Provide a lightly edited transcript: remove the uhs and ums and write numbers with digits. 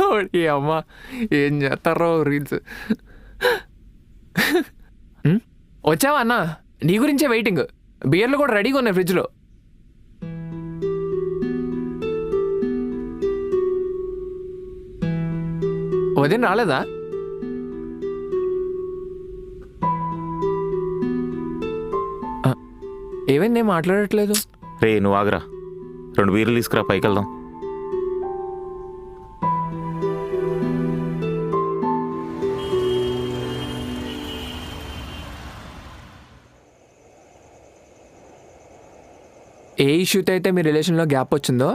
ఓడి అమ్మ ఏం చేస్తారో రీల్స్. వచ్చావా అన్న? నీ గురించే వెయిటింగ్. బియర్లు కూడా రెడీగా ఉన్నాయి ఫ్రిడ్జ్లో. వదిన రాలేదా? ఏమైంది, ఏం మాట్లాడట్లేదు? రే నువ్వు ఆగరా, 2 బీర్లు తీసుకురా, పైకి వెళ్దాం. ఏ ఇష్యూతో అయితే మీ రిలేషన్లో గ్యాప్ వచ్చిందో